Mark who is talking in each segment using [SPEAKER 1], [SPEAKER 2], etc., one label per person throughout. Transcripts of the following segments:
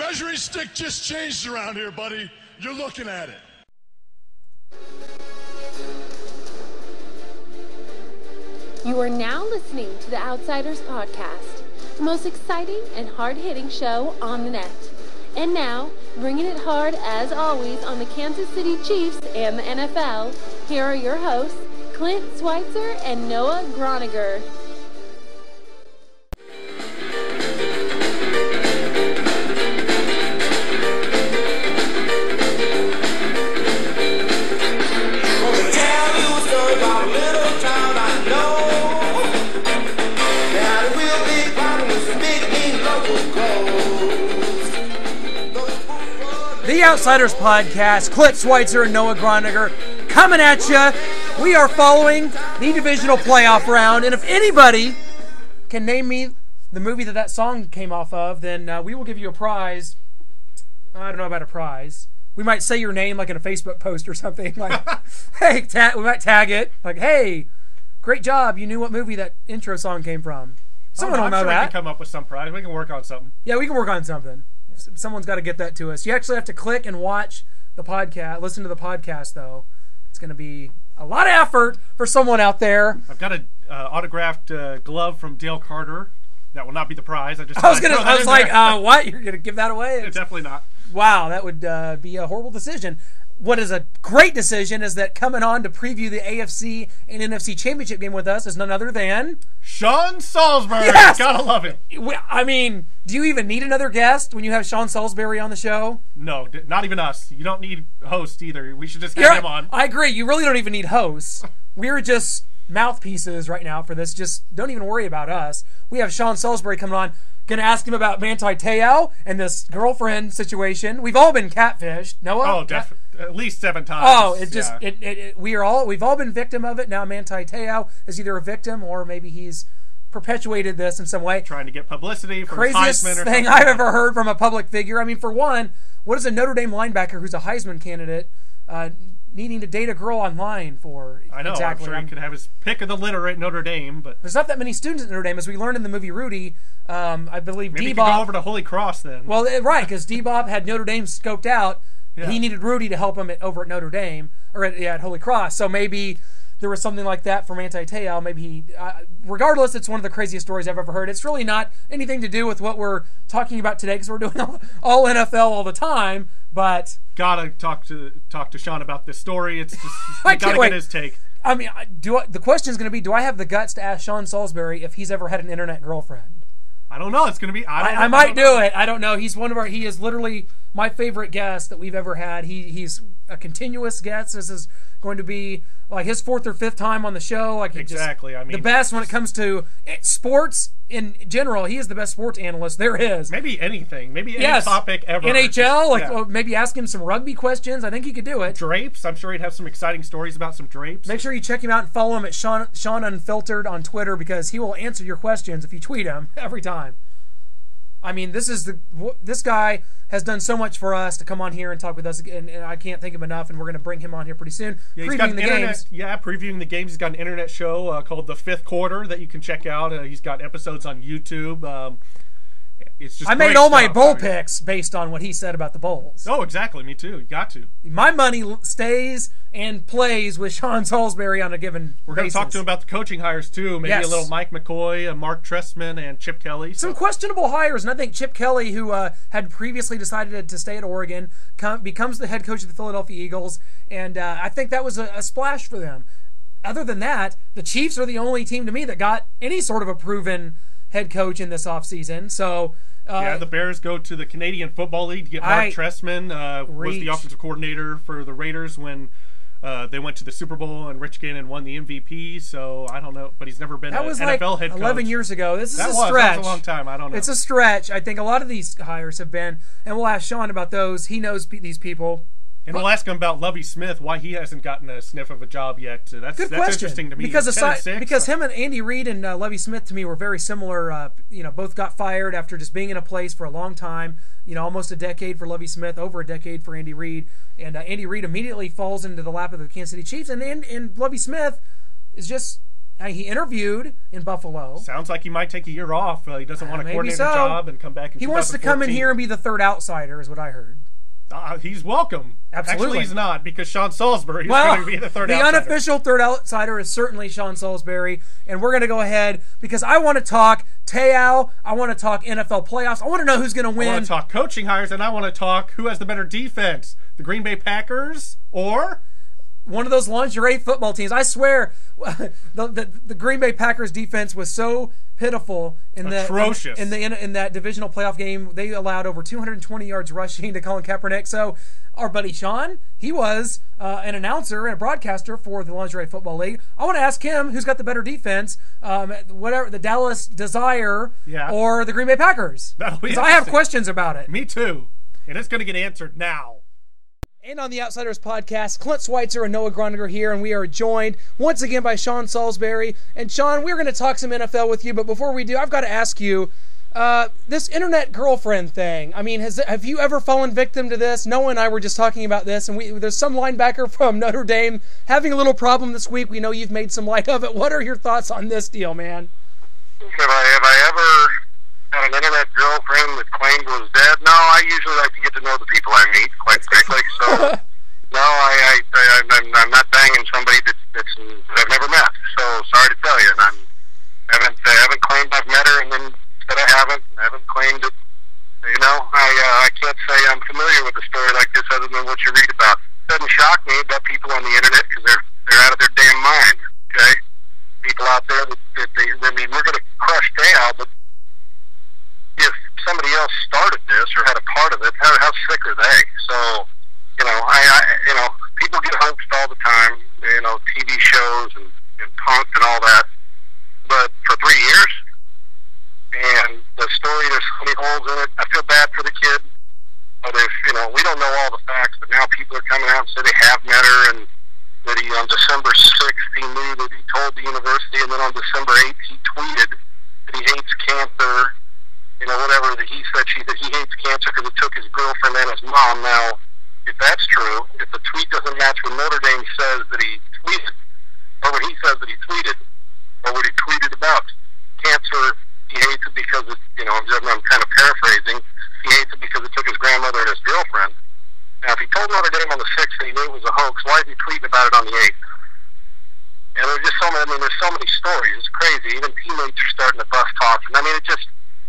[SPEAKER 1] measuring stick just changed around here, buddy. You're looking at it.
[SPEAKER 2] You are now listening to the Outsiders Podcast, the most exciting and hard-hitting show on the net. And now, bringing it hard as always on the Kansas City Chiefs and the NFL, here are your hosts, Clint Schweitzer and Noah Groniger.
[SPEAKER 3] The Outsiders Podcast, Clint Schweitzer and Noah Groniger coming at you. We are following the divisional playoff round, and if anybody can name me the movie that song came off of, then we will give you a prize. I don't know about a prize. We might say your name like in a Facebook post or something. Like, hey, we might tag it. Like, hey, great job. You knew what movie that intro song came from. Someone will know that.
[SPEAKER 4] We can come up with some prize. We can work on something.
[SPEAKER 3] Yeah, we can work on something. Someone's got to get that to us. You actually have to click and watch the podcast, listen to the podcast, though. It's going to be a lot of effort for someone out there.
[SPEAKER 4] I've got an autographed glove from Dale Carter. That will not be the prize. I was
[SPEAKER 3] like, what? You're going to give that away?
[SPEAKER 4] Definitely not.
[SPEAKER 3] Wow, that would be a horrible decision. What is a great decision is that coming on to preview the AFC and NFC Championship game with us is none other than
[SPEAKER 4] Sean Salisbury.
[SPEAKER 3] Yes!
[SPEAKER 4] Gotta love it.
[SPEAKER 3] I mean, do you even need another guest when you have Sean Salisbury on the show?
[SPEAKER 4] No, not even us. You don't need hosts either. We should just have him on.
[SPEAKER 3] I agree. You really don't even need hosts. We're just mouthpieces right now for this. Just don't even worry about us. We have Sean Salisbury coming on. Going to ask him about Mante Te'o and this girlfriend situation. We've all been catfished. Noah?
[SPEAKER 4] Oh, definitely. At least 7 times.
[SPEAKER 3] Oh, we've all been victim of it. Now Manti Te'o is either a victim or maybe he's perpetuated this in some way.
[SPEAKER 4] Trying to get publicity from
[SPEAKER 3] Craziest
[SPEAKER 4] Heisman or
[SPEAKER 3] thing I've ever heard from a public figure. I mean, for one, what is a Notre Dame linebacker who's a Heisman candidate needing to date a girl online for?
[SPEAKER 4] I know.
[SPEAKER 3] Exactly.
[SPEAKER 4] I'm sure he could have his pick of the litter at Notre Dame, but
[SPEAKER 3] there's not that many students at Notre Dame, as we learned in the movie Rudy. I believe
[SPEAKER 4] maybe
[SPEAKER 3] D-Bob
[SPEAKER 4] he could go over to Holy Cross then.
[SPEAKER 3] Well, right, because D-Bob had Notre Dame scoped out.
[SPEAKER 4] Yeah.
[SPEAKER 3] He needed Rudy to help him over at Notre Dame, or at Holy Cross. So maybe there was something like that for Mante Te'o. Maybe he, regardless, it's one of the craziest stories I've ever heard. It's really not anything to do with what we're talking about today, because we're doing all NFL all the time. But
[SPEAKER 4] gotta talk to Sean about this story. It's just gotta get his take.
[SPEAKER 3] I mean, the question is going to be: do I have the guts to ask Sean Salisbury if he's ever had an internet girlfriend?
[SPEAKER 4] I don't know. It's going to be.
[SPEAKER 3] I might do it. I don't know. He is literally my favorite guest that we've ever had. He's a continuous guest. This is going to be like his 4th or 5th time on the show. Like
[SPEAKER 4] exactly. I mean,
[SPEAKER 3] the best when it comes to sports in general. He is the best sports analyst there is.
[SPEAKER 4] Maybe anything. Maybe any topic ever.
[SPEAKER 3] NHL. Maybe ask him some rugby questions. I think he could do it.
[SPEAKER 4] Drapes. I'm sure he'd have some exciting stories about some drapes.
[SPEAKER 3] Make sure you check him out and follow him at Sean Unfiltered on Twitter, because he will answer your questions if you tweet him every time. I mean, this guy has done so much for us to come on here and talk with us, and I can't thank him enough, and we're going to bring him on here pretty soon, previewing the games.
[SPEAKER 4] Yeah, previewing the games. He's got an internet show called The Fifth Quarter that you can check out. He's got episodes on YouTube. It's just
[SPEAKER 3] I made all my bowl picks based on what he said about the bowls.
[SPEAKER 4] Oh, exactly. Me too. You got to.
[SPEAKER 3] My money stays and plays with Sean Salisbury on a given
[SPEAKER 4] We're going to talk to him about the coaching hires too. Maybe a little Mike McCoy, Mark Trestman, and Chip Kelly.
[SPEAKER 3] Some questionable hires, and I think Chip Kelly, who had previously decided to stay at Oregon, becomes the head coach of the Philadelphia Eagles, and I think that was a splash for them. Other than that, the Chiefs are the only team to me that got any sort of a proven head coach in this offseason. So
[SPEAKER 4] the Bears go to the Canadian Football League to get Mark Trestman. Was the offensive coordinator for the Raiders when they went to the Super Bowl, and Rich Gannon won the MVP. So I don't know, but he's never been an NFL head coach.
[SPEAKER 3] 11 years ago. This is a stretch.
[SPEAKER 4] That was a long time. I don't know.
[SPEAKER 3] It's a stretch. I think a lot of these hires have been, and we'll ask Sean about those. He knows these people.
[SPEAKER 4] And we'll ask him about Lovie Smith, why he hasn't gotten a sniff of a job yet. That's interesting to me.
[SPEAKER 3] Because him and Andy Reid and Lovie Smith to me were very similar. Both got fired after just being in a place for a long time. Almost a decade for Lovie Smith, over a decade for Andy Reid. And Andy Reid immediately falls into the lap of the Kansas City Chiefs. And Lovie Smith is just He interviewed in Buffalo.
[SPEAKER 4] Sounds like he might take a year off. He doesn't want to coordinate a job and come back in 2014.
[SPEAKER 3] He wants to come in here and be the third outsider, is what I heard.
[SPEAKER 4] He's welcome.
[SPEAKER 3] Absolutely.
[SPEAKER 4] Actually, he's not, because Sean Salisbury is going to be the third outsider.
[SPEAKER 3] The unofficial third outsider is certainly Sean Salisbury, and we're going to go ahead because I want to talk Te'o. I want to talk NFL playoffs. I want to know who's going to win.
[SPEAKER 4] I want to talk coaching hires, and I want to talk who has the better defense, the Green Bay Packers or
[SPEAKER 3] one of those lingerie football teams. I swear, the Green Bay Packers defense was so pitiful in
[SPEAKER 4] atrocious
[SPEAKER 3] in that divisional playoff game. They allowed over 220 yards rushing to Colin Kaepernick. So our buddy Sean, he was an announcer and a broadcaster for the Lingerie Football League. I want to ask him who's got the better defense, whatever, the Dallas Desire or the Green Bay Packers. Because I have questions about it.
[SPEAKER 4] Me too, and it's going to get answered now.
[SPEAKER 3] And on the Outsiders podcast, Clint Schweitzer and Noah Groninger here, and we are joined once again by Sean Salisbury. And Sean, we're going to talk some NFL with you, but before we do, I've got to ask you, this internet girlfriend thing, I mean, have you ever fallen victim to this? Noah and I were just talking about this, and there's some linebacker from Notre Dame having a little problem this week. We know you've made some light of it. What are your thoughts on this deal, man?
[SPEAKER 5] Have I ever had an internet girlfriend that claimed was dead? No, I usually like to get to know the people I meet, quite frankly. So, no, I'm not banging somebody that I've never met. So, sorry to tell you. And I haven't claimed I've met her, and then said I haven't claimed it. You know, I can't say I'm familiar with a story like this other than what you read about. It doesn't shock me about people on the internet because they're out of their damn mind. Okay, people out there that I mean, we're going to crush Te'o, but if somebody else started this or had a part of it, how sick are they? So, you know, people get hoaxed all the time, you know, TV shows and punked and all that. But for 3 years, and the story, there's so many holes in it. I feel bad for the kid. But if, you know, we don't know all the facts, but now people are coming out and say they have met her, and that he, on December 6th, he knew that he told the university, and then on December 8th, he tweeted that he hates cancer. You know, whatever that he said, that he hates cancer because it took his girlfriend and his mom. Now, if that's true, if the tweet doesn't match what Notre Dame says that he tweeted, or what he says that he tweeted, or what he tweeted about cancer, he hates it because it, you know, I'm kind of paraphrasing, he hates it because it took his grandmother and his girlfriend. Now, if he told Notre Dame on the 6th that he knew it was a hoax, why is he tweeting about it on the 8th? And there's just so many, I mean, there's so many stories. It's crazy. Even teammates are starting to bust talk. And I mean,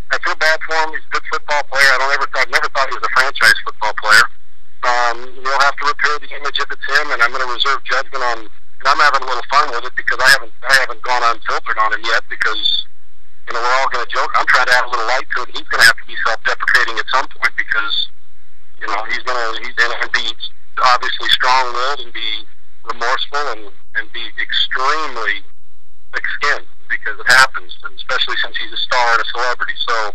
[SPEAKER 5] I feel bad for him. He's a good football player. I've never thought he was a franchise football player. We'll have to repair the image if it's him, and I'm going to reserve judgment on. And I'm having a little fun with it because I haven't gone unfiltered on him yet because, you know, we're all going to joke. I'm trying to add a little light to it. He's going to have to be self-deprecating at some point because, you know, he's going to be obviously strong-willed and be remorseful and be extremely thick-skinned. Because it happens, and especially since he's a star and a celebrity. So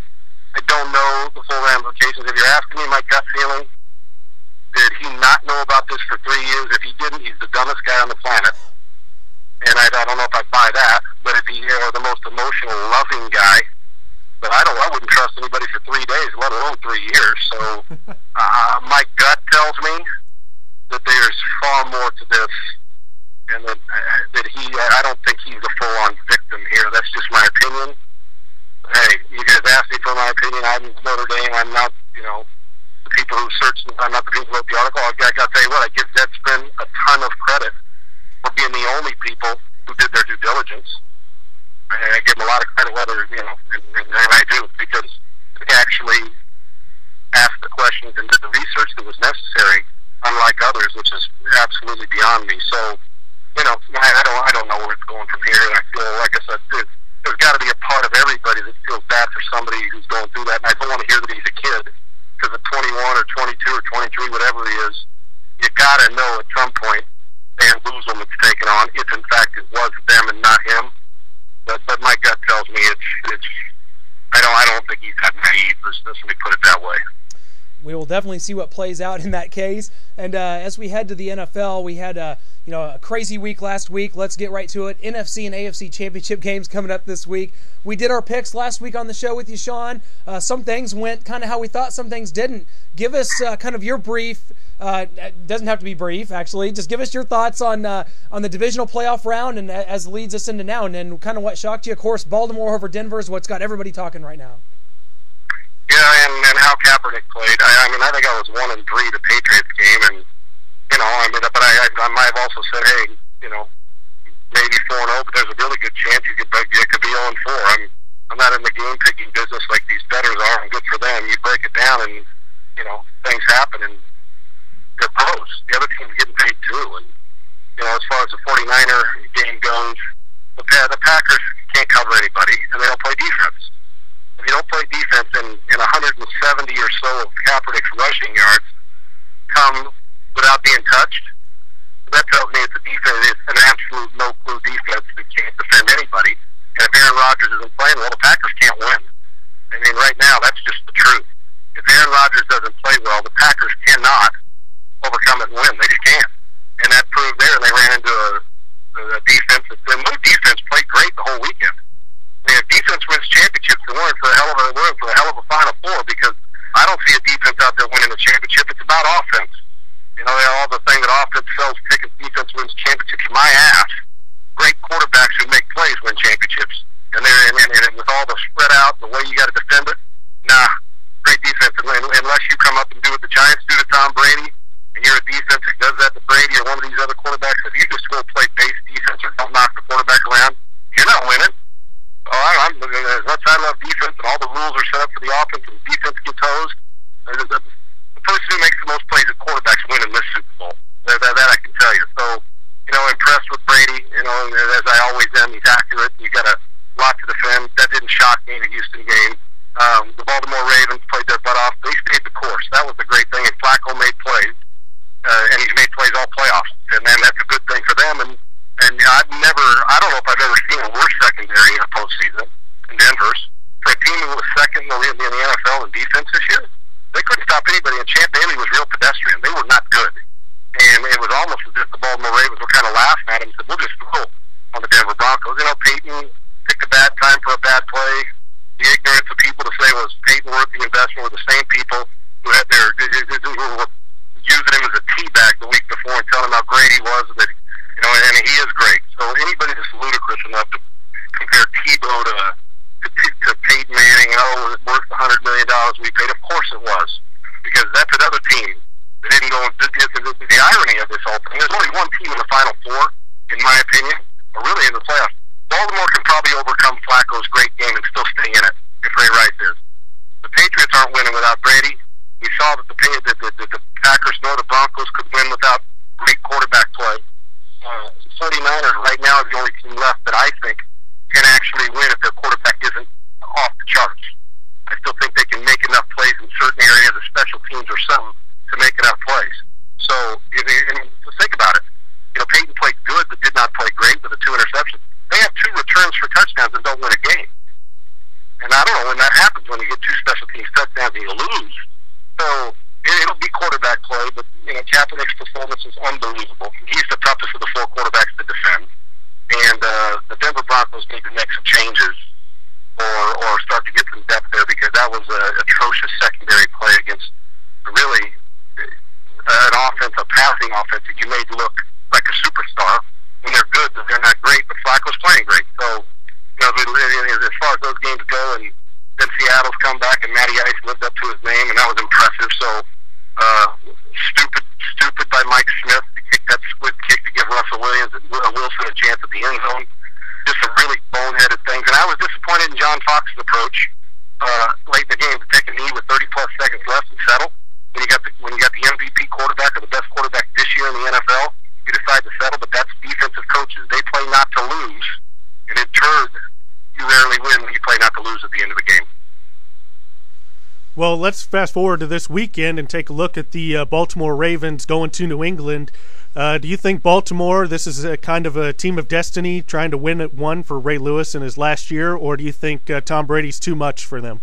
[SPEAKER 5] I don't know the full ramifications. If you're asking me my gut feeling, did he not know about this for 3 years? If he didn't, he's the dumbest guy on the planet. And I don't know if I buy that, but if he or the most emotional, loving guy, but I wouldn't trust anybody for 3 days, let alone 3 years. So my gut tells me that there's far more to this. And that I don't think he's a full-on victim here. That's just my opinion. Hey, you guys asked me for my opinion. I'm Notre Dame. I'm not, you know, the people who searched. I'm not the people who wrote the article. I got to tell you what, I give Deadspin a ton of credit for being the only people who did their due diligence. I give them a lot of credit, whether, you know, and I do, because they actually asked the questions and did the research that was necessary, unlike others, which is absolutely beyond me. So, you know, I don't know where it's going from here, and I feel, like I said, there's got to be a part of everybody that feels bad for somebody who's going through that, and I don't want to hear that he's a kid, because at 21 or 22 or 23, whatever he is, you got to know at some point bamboozlement that's taken on, if in fact it was them and not him. But my gut tells me it's I don't think he's that naive, let me put it that way.
[SPEAKER 3] we will definitely see what plays out in that case. And as we head to the NFL, we had a crazy week last week. Let's get right to it. NFC and AFC Championship games coming up this week. We did our picks last week on the show with you, Sean. Some things went kind of how we thought, some things didn't. Give us kind of your brief. It doesn't have to be brief, actually. Just give us your thoughts on the divisional playoff round, and as leads us into now, and then kind of what shocked you. Of course, Baltimore over Denver is what's got everybody talking right now.
[SPEAKER 5] Yeah, and how Kaepernick played. I mean, I think I was 1-3 the Patriots game, and but I might have also said, hey, maybe 4-0, but there's a really good chance it could be 0-4. I'm not in the game picking business like these bettors are, and good for them. You break it down, and things happen, and they're pros. The other team's getting paid too, and as far as the 49er game goes, the Packers can't cover anybody, and they don't play defense. If you don't play defense, and 170 or so of Kaepernick's rushing yards come without being touched, that tells me it's an absolute no-clue defense that can't defend anybody. And if Aaron Rodgers isn't playing well, the Packers can't win. I mean, right now, that's just the truth. If Aaron Rodgers doesn't play well, the Packers cannot overcome it and win. They just can't. And that proved there, and they ran into a defense that no defense played great the whole weekend. I mean, if defense wins championships, they're winning for a hell of a Final Four, because I don't see a defense out there winning the championship. It's about offense. All the thing that offense sells tickets, defense wins championships. My ass. Great quarterbacks who make plays win championships. And with all the spread out, the way you got to defend it, great defense. Unless you come up and do what the Giants do to Tom Brady, and you're a defense that does that to Brady or one of these other quarterbacks, if you just go play base defense or don't knock the quarterback around, you're not winning. As much as I love defense and all the rules are set up for the offense and the defense gets hosed, the person who makes the most plays at quarterbacks win in this Super Bowl. That I can tell you. So, impressed with Brady. As I always am, he's accurate. You got a lot to defend. That didn't shock me in the Houston game. The Baltimore Ravens played their butt off. They stayed the course. That was the great thing. And Flacco made plays, and he's made plays all playoffs. And then that's a good thing for them. And I don't know if I've ever seen a worse secondary in a postseason in Denver's. For a team who was second in the NFL in defense this year, they couldn't stop anybody. And Champ Bailey was real pedestrian. They were not good. And it was almost as if the Baltimore Ravens were kind of laughing at him and said, we'll just go on the Denver Broncos. Peyton picked a bad time for a bad play. The ignorance of people to say, was Peyton worth the investment, were the same people who were using him as a teabag the week before and telling him how great he was, and he is great. So anybody that's ludicrous enough to compare Tebow to Peyton Manning, was it worth the $100 million we paid? Of course it was, because that's another team that didn't go. The irony of this whole thing, there's only one team in the Final Four, in my opinion, or really in the playoffs. Baltimore can probably overcome Flacco's great game and still stay in it if Ray Rice is. The Patriots aren't winning without Brady. We saw that the Packers nor the Broncos could win without great quarterback play. 49ers right now are the only team left that I think can actually win if their quarterback isn't off the charts. I still think they can make enough plays in certain areas of special teams or something to make enough plays. So, just think about it. Peyton played good but did not play great with the 2 interceptions. They have 2 returns for touchdowns and don't win a game. And I don't know when that happens, when you get 2 special teams touchdowns and you lose. So, it'll be quarterback play, but, Kaepernick's performance is unbelievable. He's the toughest of the 4 quarterbacks to defend. And the Denver Broncos need to make some changes or start to get some depth there, because that was an atrocious secondary play against really an offense, a passing offense that you made look like a superstar. When they're good, but they're not great, but Flacco's playing great. So, as far as those games go, and then Seattle's come back, and Matty Ice lived up to his name, and that was impressive. So, stupid by Mike Smith to kick that squib kick to give Russell Wilson a chance at the end zone. Just some really boneheaded things. And I was disappointed in John Fox's approach late in the game to take a knee with 30-plus seconds left and settle. When you got the MVP quarterback, or the best quarterback this year in the NFL, you decide to settle. But that's defensive coaches. They play not to lose, and in turn, you rarely win when you play not to lose at the end of the game.
[SPEAKER 4] Well, let's fast forward to this weekend and take a look at the Baltimore Ravens going to New England. Do you think Baltimore, this is a kind of a team of destiny trying to win at one for Ray Lewis in his last year, or do you think Tom Brady's too much for them?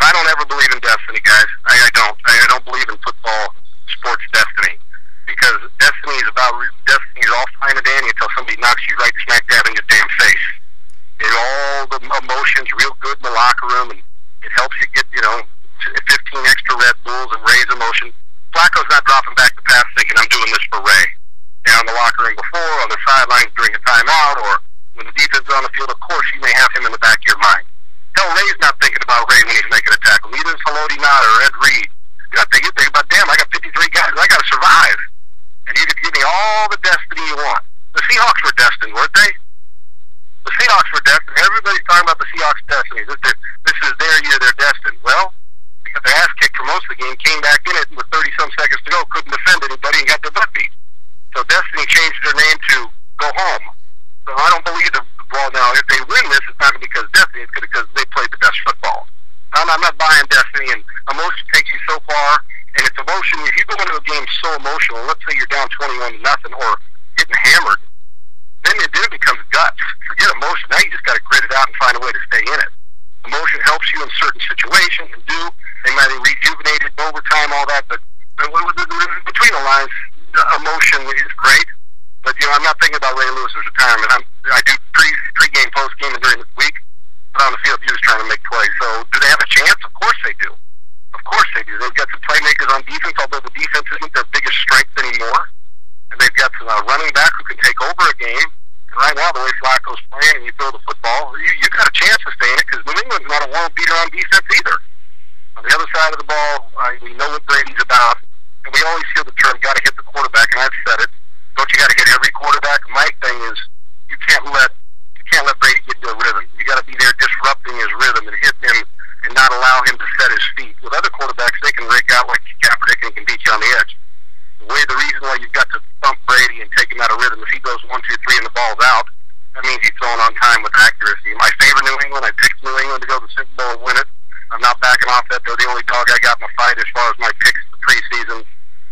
[SPEAKER 5] I don't ever believe in destiny, guys. I don't. I don't believe in football sports destiny, because destiny is all fine and dandy until somebody knocks you right smack dab in your damn face. And all the emotions real good in the locker room, and it helps you get 15 extra Red Bulls and raise emotion. Flacco's not dropping back the pass thinking I'm doing this for Ray. Down in the locker room before, on the sidelines during a timeout, or when the defense is on the field, of course you may have him in the back of your mind. Hell, Ray's not thinking about Ray when he's making a tackle. Neither is Haloti Nada or Ed Reed. You think about, damn, I got 53 guys. I got to survive. And you could give me all the destiny you want. The Seahawks were destined, weren't they? The Seahawks were destined. Everybody's talking about the Seahawks' destiny. This is their year. They're destined. Well, they got their ass kicked for most of the game, came back in it with 30-some seconds to go, couldn't defend anybody, and got their butt beat. So Destiny changed their name to Go Home. So I don't believe the ball now. If they win this, it's not going to be because Destiny. It's because they played the best football. I'm not buying Destiny, and emotion takes you so far, and it's emotion. If you go into a game so emotional, let's say you're down 21-0 or getting hammered, then it becomes guts. Forget emotion. Now you just got to grit it out and find a way to stay in it. Emotion helps you in certain situations, and they might have rejuvenated overtime, all that, but between the lines, emotion is great. But I'm not thinking about Ray Lewis's retirement. I do pre-game, post-game, and during the week. But on the field, you're just trying to make plays. So do they have a chance? Of course they do. Of course they do. They've got some playmakers on defense, although the defense isn't their biggest strength anymore. And they've got some running back who can take over a game. And right now, the way Flacco's playing and you throw the football, you got a chance to stay in it, because New England's not a world beater on defense either. On the other side of the ball, we know what Brady's about. And we always hear the term, got to hit the quarterback, and I've said it. Don't you got to hit every quarterback? My thing is, you can't let Brady get into a rhythm. You got to be there disrupting his rhythm and hitting him and not allow him to set his feet. With other quarterbacks, they can rig out like Kaepernick and can beat you on the edge. The reason why you've got to thump Brady and take him out of rhythm, if he goes 1, 2, 3 and the ball's out, that means he's throwing on time with accuracy. My favorite New England, I picked New England to go to the Super Bowl and win it. I'm not backing off that. They're the only dog I got in the fight as far as my picks the preseason.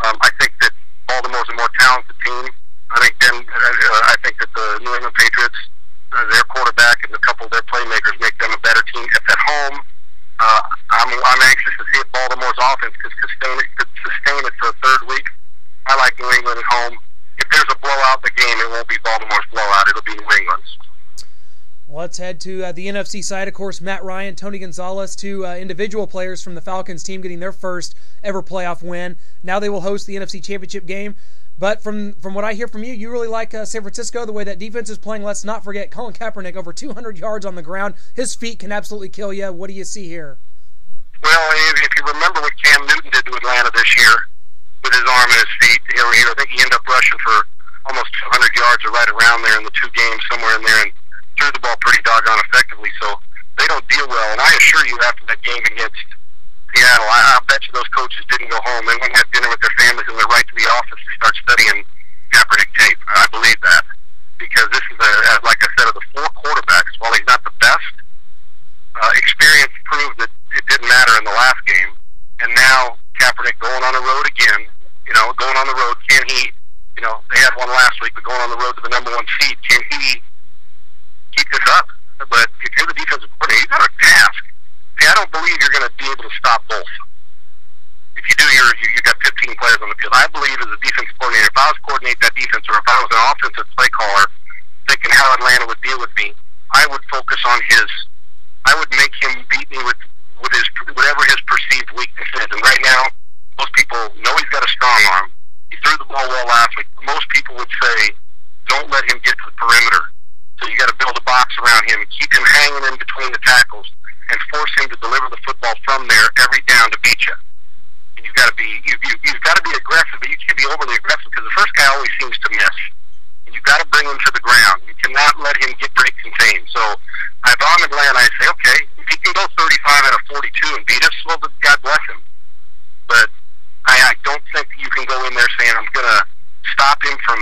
[SPEAKER 5] I think that Baltimore's a more talented team. I think that the New England Patriots, their quarterback and a couple of their playmakers make them a better team. If at home, I'm anxious to see if Baltimore's offense could sustain it for a third week. I like New England at home. If there's a blowout in the game, it won't be Baltimore's blowout. It'll be New England's.
[SPEAKER 3] Let's head to the NFC side. Of course, Matt Ryan, Tony Gonzalez, two individual players from the Falcons team getting their first ever playoff win. Now they will host the NFC Championship game. But from what I hear from you, you really like San Francisco, the way that defense is playing. Let's not forget Colin Kaepernick, over 200 yards on the ground. His feet can absolutely kill you. What do you see here?
[SPEAKER 5] Well, if you remember what Cam Newton did to Atlanta this year with his arm and his feet, I think he ended up rushing for almost 200 yards or right around there in the two games, somewhere in there, and threw the ball pretty doggone effectively. So they don't deal well. And I assure you, after that game against Seattle, I bet you those coaches didn't go home. They went and had dinner with their families and went right to the office to start studying Kaepernick tape. I believe that, because this is, like I said, of the four quarterbacks, while he's not the best, experience proved that it didn't matter in the last game. And now Kaepernick going on the road again, going on the road, can he, they had one last week, but going on the road to the number one seed, can he keep this up? But if you're the defensive coordinator, you've got a task. See, I don't believe you're going to be able to stop both. If you do, you've got 15 players on the field. I believe as a defensive coordinator, if I was coordinating that defense, or if I was an offensive play caller, thinking how Atlanta would deal with me, I would focus on I would make him beat me with whatever his perceived weakness is. And right now, most people know he's got a strong arm. He threw the ball well last week. Most people would say, don't let him get to the perimeter. So you got to build a box around him, keep him hanging in between the tackles, and force him to deliver the football from there every down to beat you. And you've got to be aggressive, but you can't be overly aggressive, because the first guy always seems to miss. And you've got to bring him to the ground. You cannot let him get break contained. So if I'm Atlanta, I say, okay, if he can go 35 out of 42 and beat us, well, God bless him. But I don't think you can go in there saying, I'm going to stop him from,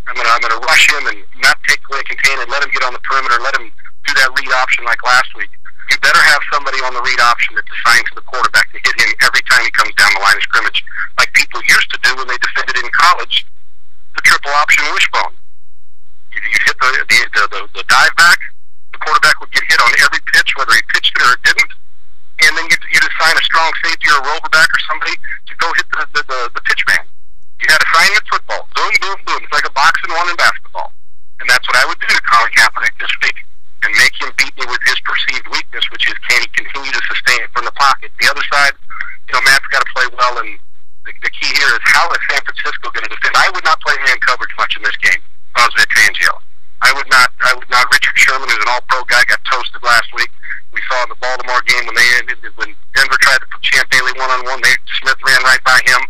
[SPEAKER 5] I'm going to rush him and not take away contain and let him get on the perimeter, let him do that read option like last week. You better have somebody on the read option that's assigned to the quarterback to hit him every time he comes down the line of scrimmage, like people used to do when they defended in college, the triple option wishbone. You hit the dive back, the quarterback would get hit on every pitch, whether he pitched it or it didn't, and then you'd assign a strong safety or a roverback or somebody to go hit the pitch man. You had assignment football. Boom, boom, boom. It's like a boxing one in basketball. And that's what I would do to Colin Kaepernick this week, and make him beat me with his perceived weakness, which is can he continue to sustain it from the pocket. The other side, Matt's got to play well, and the key here is how is San Francisco going to defend? I would not play man coverage much in this game if I was Vic Fangio. I would not. Richard Sherman, who's an all-pro guy, got toasted last week. We saw in the Baltimore game when Denver tried to put Champ Bailey one-on-one, Smith ran right by him.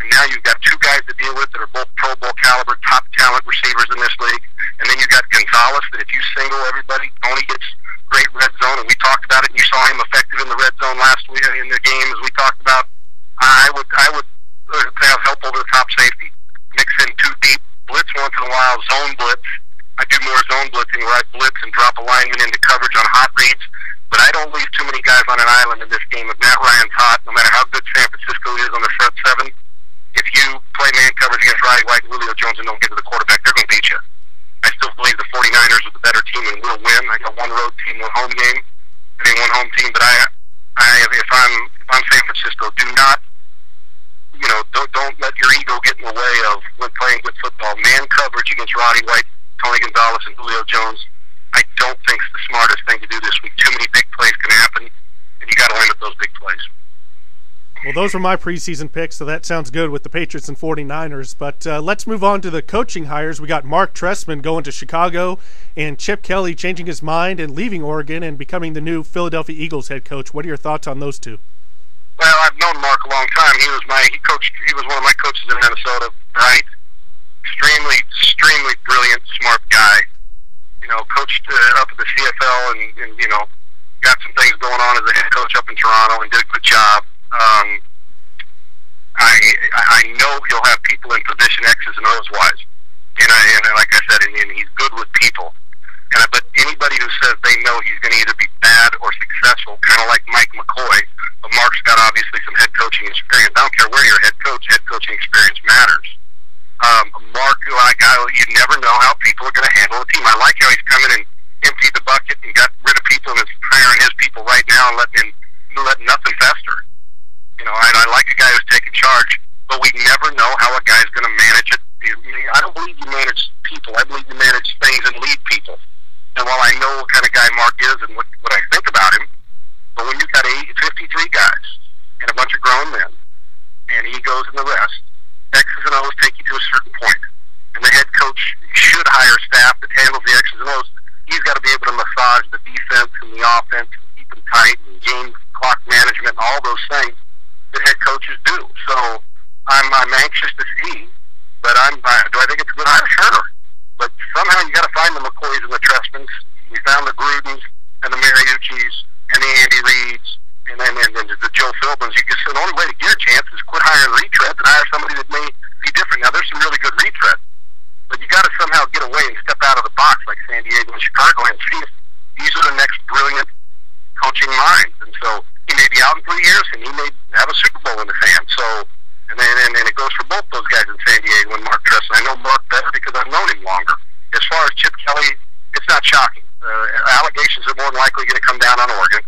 [SPEAKER 5] And now you've got two guys to deal with that are both Pro Bowl caliber, top talent receivers in this league. And then you've got Gonzalez that if you single everybody, Tony gets great red zone. And we talked about it, and you saw him effective in the red zone last week in the game, as we talked about. I would have help over the top safety. Mix in two deep, blitz once in a while, zone blitz. I do more zone blitzing where I blitz and drop a lineman into coverage on hot reads. But I don't leave too many guys on an island in this game. If Matt Ryan's hot, no matter how good San Francisco is on the front seven, if you play man coverage against Roddy White and Julio Jones and don't get to the quarterback, they're going to beat you. I still believe the 49ers are the better team and will win. I got one road team, one home game, and then one home team. But if I'm San Francisco, do not, don't let your ego get in the way of playing good football. Man coverage against Roddy White, Tony Gonzalez, and Julio Jones, I don't think it's the smartest thing to do this week. Too many big plays can happen, and you got to limit those big plays.
[SPEAKER 4] Well, those were my preseason picks, so that sounds good with the Patriots and 49ers. But let's move on to the coaching hires. We got Mark Trestman going to Chicago and Chip Kelly changing his mind and leaving Oregon and becoming the new Philadelphia Eagles head coach. What are your thoughts on those two?
[SPEAKER 5] Well, I've known Mark a long time. He was one of my coaches in Minnesota, right? Extremely brilliant, smart guy. Coached up at the CFL and got some things going on as a head coach up in Toronto and did a good job. I know he'll have people in position X's and O's wise, and like I said, and he's good with people. But anybody who says they know he's going to either be bad or successful, kind of like Mike McCoy, but Mark's got obviously some head coaching experience. I don't care where you're head coaching experience matters. Mark, you never know how people are going to handle a team. I like how he's come in and emptied the bucket and got rid of people and is hiring his people right now and letting nothing fester. I like a guy who's taking charge, but we never know how a guy's going to manage it. I don't believe you manage people. I believe you manage things and lead people. And while I know what kind of guy Mark is and what I think about him, but when you've got 53 guys and a bunch of grown men and egos and the rest, X's and O's take you to a certain point. And the head coach should hire staff that handles the X's and O's. He's got to be able to massage the defense and the offense and keep them tight and game clock management and all those things that head coaches do. So I'm anxious to see, but do I think it's a good hire? Sure. But somehow you got to find the McCoys and the Trestmans. We found the Grudens and the Mariucci's and the Andy Reeds and then the Joe Philbins. The only way to get a chance is quit hiring retreads and hire somebody that may be different. Now there's some really good retreads, but you got to somehow get away and step out of the box like San Diego and Chicago and see if these are the next brilliant coaching minds. And so he may be out in 3 years and he may have a Super Bowl in his hand. So and it goes for both those guys in San Diego and Mark Trestman. I know Mark better because I've known him longer. As far as Chip Kelly, it's not shocking. Allegations are more than likely going to come down on Oregon.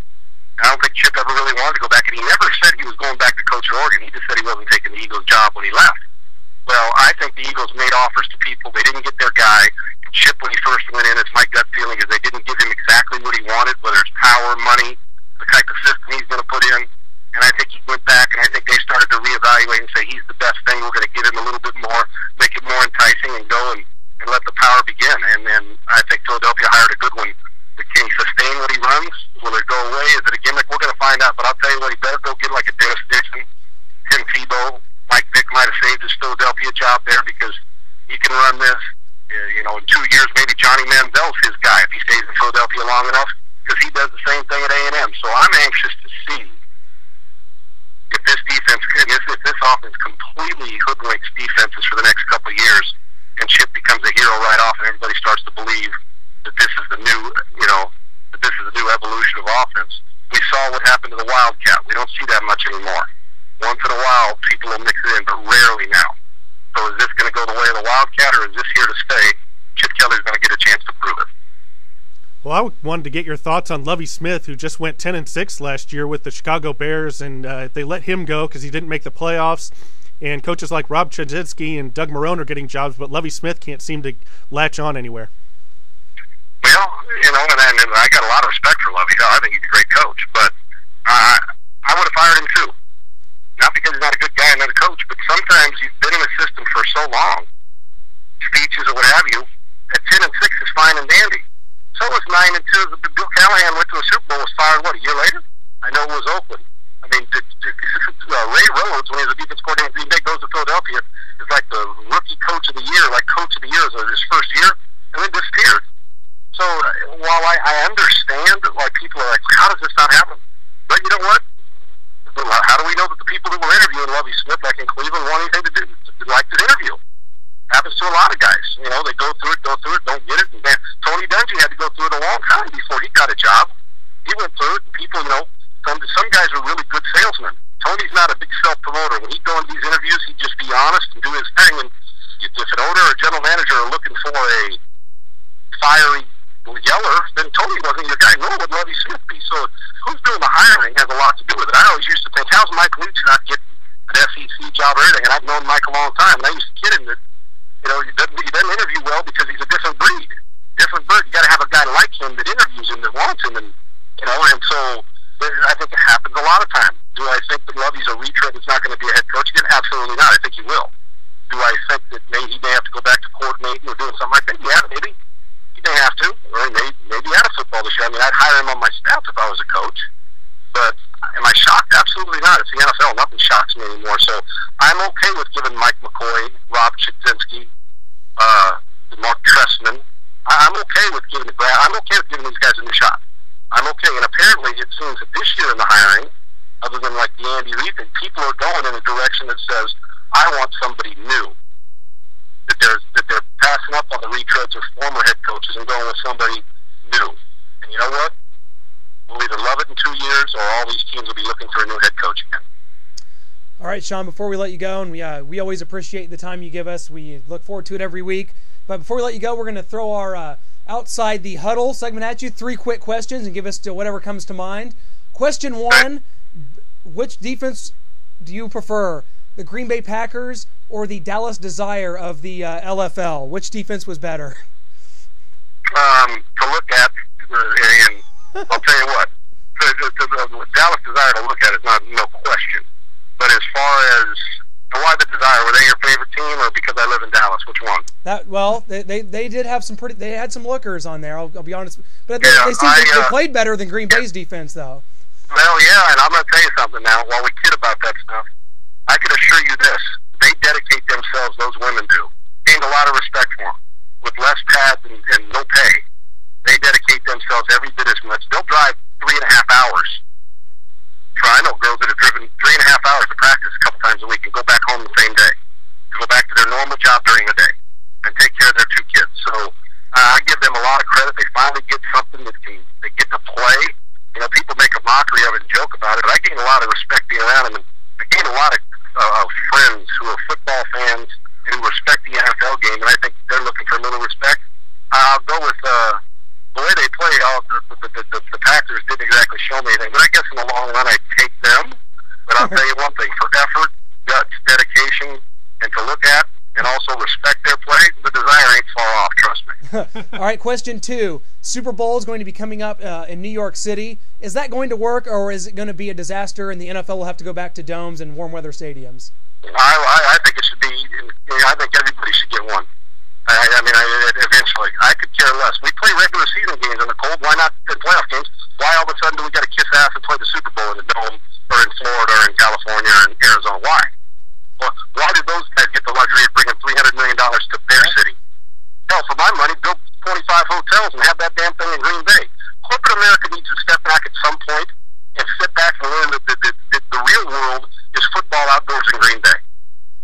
[SPEAKER 5] I don't think Chip ever really wanted to go back, and he never said he was going back to coach Oregon. He just said he wasn't taking the Eagles' job when he left. Well, I think the Eagles made offers to people. They didn't get their guy. And Chip, when he first went in, it's my gut feeling is they didn't give him exactly what he wanted, whether it's power, money, the type of system he's going to put in. And I think he went back, and I think they started to reevaluate and say he's the best thing. We're going to give him a little bit more, make it more enticing, and go and let the power begin. And then I think Philadelphia hired a good one. Can he sustain what he runs? Will it go away? Is it a gimmick? We're going to find out. But I'll tell you what, he better go get like a Dennis Dixon, Tim Tebow. Mike Vick might have saved his Philadelphia job there because he can run this. In 2 years, maybe Johnny Manziel's his guy if he stays in Philadelphia long enough because he does the same thing at A&M. So I'm anxious to see if this defense, if this offense completely hoodwinks defenses for the next couple of years and Chip becomes a hero right off and everybody starts to believe that this is the new, that this is the new evolution of offense. We saw what happened to the Wildcat. We don't see that much anymore. Once in a while, people will mix it in, but rarely now. So is this going to go the way of the Wildcat, or is this here to stay? Chip Kelly's going to get a chance to prove it.
[SPEAKER 4] Well, I wanted to get your thoughts on Lovie Smith, who just went 10-6 last year with the Chicago Bears, and they let him go because he didn't make the playoffs. And coaches like Rob Chudzinski and Doug Marrone are getting jobs, but Lovie Smith can't seem to latch on anywhere.
[SPEAKER 5] Well, and I got a lot of respect for Lovie. I think he's a great coach, but I would have fired him too. Not because he's not a good guy and not a coach, but sometimes you've been in the system for so long, speeches or what have you, at 10-6 is fine and dandy. So was 9-2. Bill Callahan went to the Super Bowl, was fired, what, a year later? I know it was Oakland. I mean, Ray Rhodes, when he was a defense coordinator in Green Bay, goes to Philadelphia, is like the rookie coach of the year, like coach of the year is his first year, and then disappeared. So while I understand why people are like, how does this not happen? But you know what? How do we know that the people that were interviewing Lovie Smith, like in Cleveland, want anything to do, like to interview? Happens to a lot of guys. You know, they go through it, don't get it. And man, Tony Dungy had to go through it a long time before he got a job. He went through it, and people, you know, some guys are really good salesmen. Tony's not a big self-promoter. When he'd go into these interviews, he'd just be honest and do his thing. And if an owner or general manager are looking for a fiery yeller, then Tony wasn't your guy. Nor would Lovie Smith be. So who's doing the hiring has a lot to do with it. I always used to think, how's Mike Leach not getting an SEC job or anything? And I've known Mike a long time, and I used to kid him that, you know, he doesn't interview well because he's a different breed. Different bird. You got to have a guy like him that interviews him, that wants him, and you know. And so I think it happens a lot of times. Do I think that Lovie's a retread that's not going to be a head coach again? Absolutely not. I think he will. Do I think that he may have to go back to coordinating or doing something like that? Yeah, maybe. He may have to, or maybe out of football this year. I mean, I'd hire him on my staff if I was a coach. But am I shocked? Absolutely not. It's the NFL. Nothing shocks me anymore. So I'm okay with giving Mike McCoy, Rob Chudzinski, Mark Trestman. I'm okay with giving these guys a new shot. I'm okay. And apparently it seems that this year in the hiring, other than like the Andy Reid thing, people are going in a direction that says, I want somebody new. That they're passing up on the retreads of former head coaches and going with somebody new. And you know what? We'll either love it in 2 years or all these teams will be looking for a new head coach again.
[SPEAKER 3] All right, Sean, before we let you go, and we always appreciate the time you give us. We look forward to it every week. But before we let you go, we're going to throw our Outside the Huddle segment at you. 3 quick questions and give us to whatever comes to mind. Question 1, which defense do you prefer, the Green Bay Packers or the Dallas Desire of the LFL? Which defense was better?
[SPEAKER 5] To look at, and I'll tell you what, the Dallas Desire to look at is not no question. But as far as why the Desire, were they your favorite team, or because I live in Dallas? Which one?
[SPEAKER 3] They did have some they had some lookers on there. I'll be honest, but they played better than Green Bay's defense, though.
[SPEAKER 5] Well, yeah, and I'm going to tell you something now. While we kid about that stuff, I can assure you this: they dedicate themselves. Those women do. Gained a lot of respect for them. With less pads and no pay, they dedicate themselves every bit as much. They'll drive 3.5 hours. I know girls that have driven 3.5 hours to practice a couple times a week and go back home the same day, to go back to their normal job during the day and take care of their 2 kids. So I give them a lot of credit. They finally get something that they get to play. You know, people make a mockery of it and joke about it, but I gain a lot of respect being around them. And I gain a lot of friends who are football fans and who respect the NFL game, and I think they're looking for a little respect. I'll go with the way they play. The Packers didn't exactly show me anything, but I guess in the long run I'd take them. But I'll tell you one thing: for effort, guts, dedication, and to look at, and also respect their play, the Desire ain't far off. Trust me.
[SPEAKER 3] All right, question 2. Super Bowl is going to be coming up in New York City. Is that going to work, or is it going to be a disaster and the NFL will have to go back to domes and warm weather stadiums?
[SPEAKER 5] I think it should be. I think everybody should get one. I mean, eventually. I could care less. We play regular season games in the cold. Why not in playoff games? Why all of a sudden do we got to kiss ass and play the Super Bowl in the dome, or in Florida, or in California, or in Arizona? Why? Well, why do those guys get the luxury of bringing $300 million to their city? Hell, for my money, build 25 hotels and have that damn thing in Green Bay. Corporate America needs to step back at some point and sit back and learn that the real world is football outdoors in Green Bay.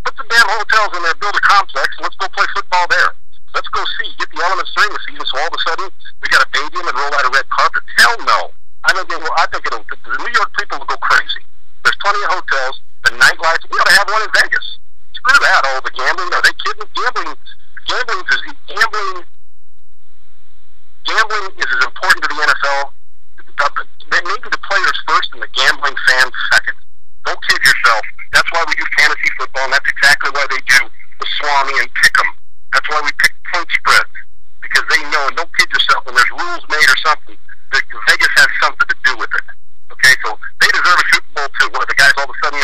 [SPEAKER 5] Put some damn hotels in there, build a complex, and let's go play football there. Let's go see, get the elements during the season, so all of a sudden we got a stadium and roll out a red carpet. Hell no. I think the New York people will go crazy. There's plenty of hotels, the nightlife. We ought to have one in Vegas. Screw that. Oh, the gambling. Are they kidding? Gambling Gambling is as important to the NFL. Maybe the players first and the gambling fans second. Don't kid yourself. That's why we do fantasy football, and that's exactly why they do the Swami and Pick'em. That's why we pick point spreads, because they know, and don't kid yourself, when there's rules made or something, Vegas has something to do with it. Okay, so they deserve a Super Bowl too. Where the guys all of a sudden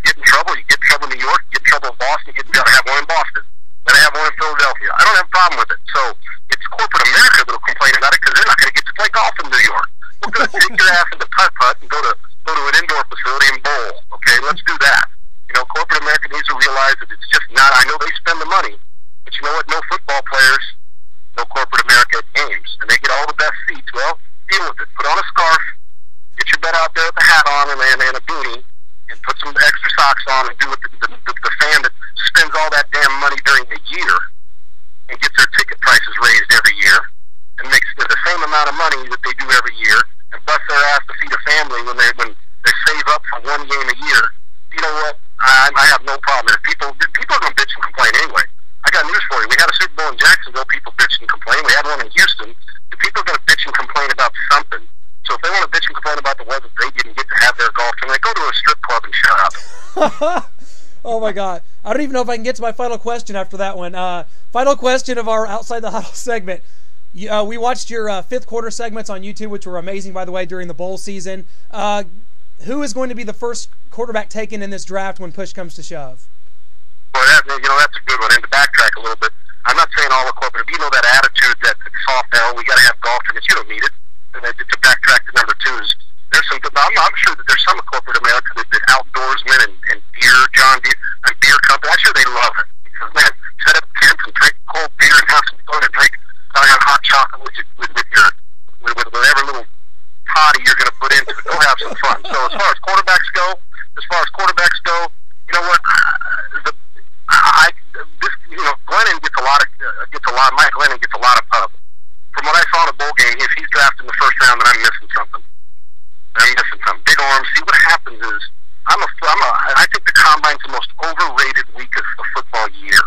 [SPEAKER 5] get in trouble, you get in trouble in New York, you get in trouble in Boston, you gotta have one in Boston, gotta have one in Philadelphia. I don't have a problem with it. So it's corporate America that'll complain about it because they're not going to get to play golf in New York. We're going to take your ass into putt-putt and go to an indoor facility and bowl. Okay, let's do that. You know, corporate America needs to realize that it's just not. I know they spend the money, but you know what? No football players, no corporate America at games, and they get all the best seats. Well, deal with it. Put on a scarf, get your bet out there with a hat on and a beanie, and put some extra socks on and do what the fan that spends all that damn money during the year and gets their ticket prices raised every year and makes the same amount of money that they do every year and bust their ass to feed a family when they save up for one game a year. You know what? I have no problem. If people are going to bitch and complain anyway. I got news for you. We had a Super Bowl in Jacksonville. People bitched and complained. We had one in Houston. The people are going to bitch and complain about something. So if they want to bitch and complain about the weather, they didn't get to have their golf tournament. Go to a strip club and shut up.
[SPEAKER 3] Oh my God. I don't even know if I can get to my final question after that one. Final question of our Outside the Huddle segment. We watched your fifth quarter segments on YouTube, which were amazing, by the way, during the bowl season. Who is going to be the first quarterback taken in this draft when push comes to shove?
[SPEAKER 5] Well, that's a good one. And to backtrack a little bit, I'm not saying all the corporate, you know, that attitude that soft L, we got to have golf tournaments. You don't need it. And to backtrack to number two is, there's some. I'm sure that there's some corporate America that outdoorsmen and John Deere and beer company. I'm sure they love it because, man, set up tents and drink cold beer and have some fun and drink hot chocolate with whatever little toddy you're going to put into it. Go have some fun. So as far as quarterbacks go, you know what? Glennon gets a lot. Mike Glennon gets a lot of pub. From what I saw in a bowl game, if he's drafted in the first round, then I'm missing something. Big arms. See, what happens is, I think the Combine's the most overrated week of the football year.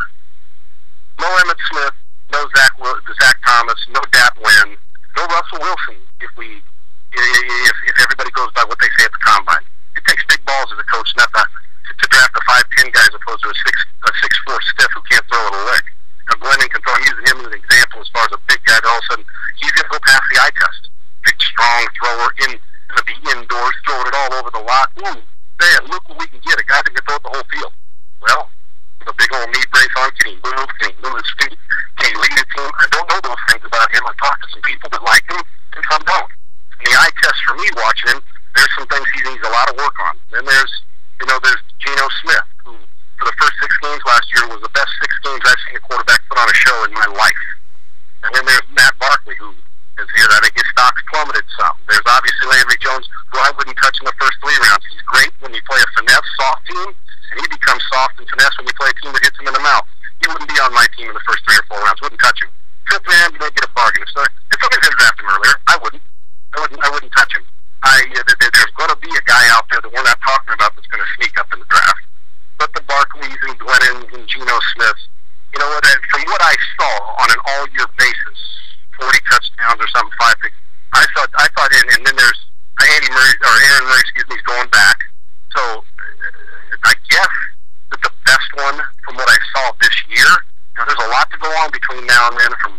[SPEAKER 5] No Emmitt Smith, no Zach Thomas, no Dat Wynn, no Russell Wilson. If everybody goes by what they say at the Combine, it takes big balls as a coach not to draft a 5'10" guy as opposed to a 6'4" stiff who can't throw it a lick. Now Glennon can throw. I'm using him as an example as far as a big guy that all of a sudden he's going to go past the eye test. Big, strong thrower, going to be indoors, throwing it all over the lot. Ooh, man, look what we can get. A guy that can throw it the whole field. Well, with a big old knee brace on, can he move? Can he move his feet? Can he lead a team? I don't know those things about him. I talked to some people that like him and some don't. And the eye test for me watching him, there's some things he needs a lot of work on. Then there's Geno Smith, who for the first 6 games last year was the best 6 games I've seen a quarterback put on a show in my life. And then there's Matt Barkley, who is here. I think his stock's plummeted some. There's obviously Landry Jones, who I wouldn't touch in the first 3 rounds. He's great when you play a finesse, soft team, and he becomes soft and finesse when you play a team that hits him in the mouth. He wouldn't be on my team in the first 3 or 4 rounds. Wouldn't touch him. 5th round, you might get a bargain. If somebody's going to draft him earlier, I wouldn't touch him. There's going to be a guy out there that we're not talking about that's going to sneak up in the draft. But the Barkleys and Glennons and Geno Smiths, you know what? From what I saw on an all-year basis, 40 touchdowns or something, 5 picks. I thought, and then there's Aaron Murray, is going back. So I guess that the best one from what I saw this year. Now there's a lot to go on between now and then from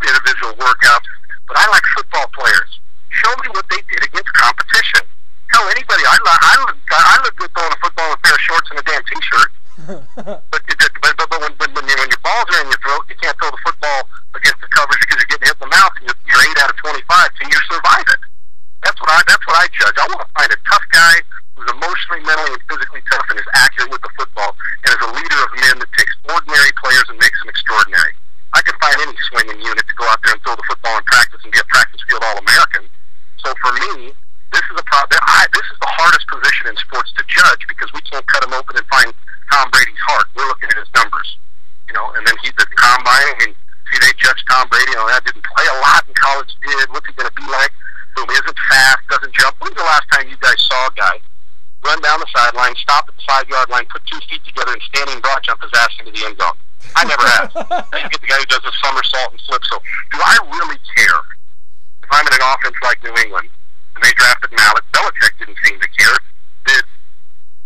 [SPEAKER 5] individual workouts, but I like football players. Show me what they did against competition. Hell, anybody. I look good throwing a football in a pair of shorts and a damn T-shirt. but when your balls are in your throat, you can't throw the football against the coverage because you're getting hit in the mouth, and you're 8 out of 25. Can you survive it? That's what I judge. I want to find a tough guy who's emotionally, mentally, and physically tough and is accurate with the football, and is a leader of men that takes ordinary players and makes them extraordinary. I can find any swinging unit to go out there and throw the football in practice and be a practice field All-American. So for me, this is the hardest position in sports to judge because we can't cut him open and find Tom Brady's heart. We're looking at his numbers, and then the Combine. I mean, see, they judge Tom Brady. That didn't play a lot in college. What's he going to be like? Who isn't fast, doesn't jump. When's the last time you guys saw a guy run down the sideline, stop at the 5-yard line, put 2 feet together, and standing broad jump his ass into the end zone? I never have. Now you get the guy who does a somersault and flip. So do I really care I'm in an offense like New England, and they drafted Malik, Belichick didn't seem to care.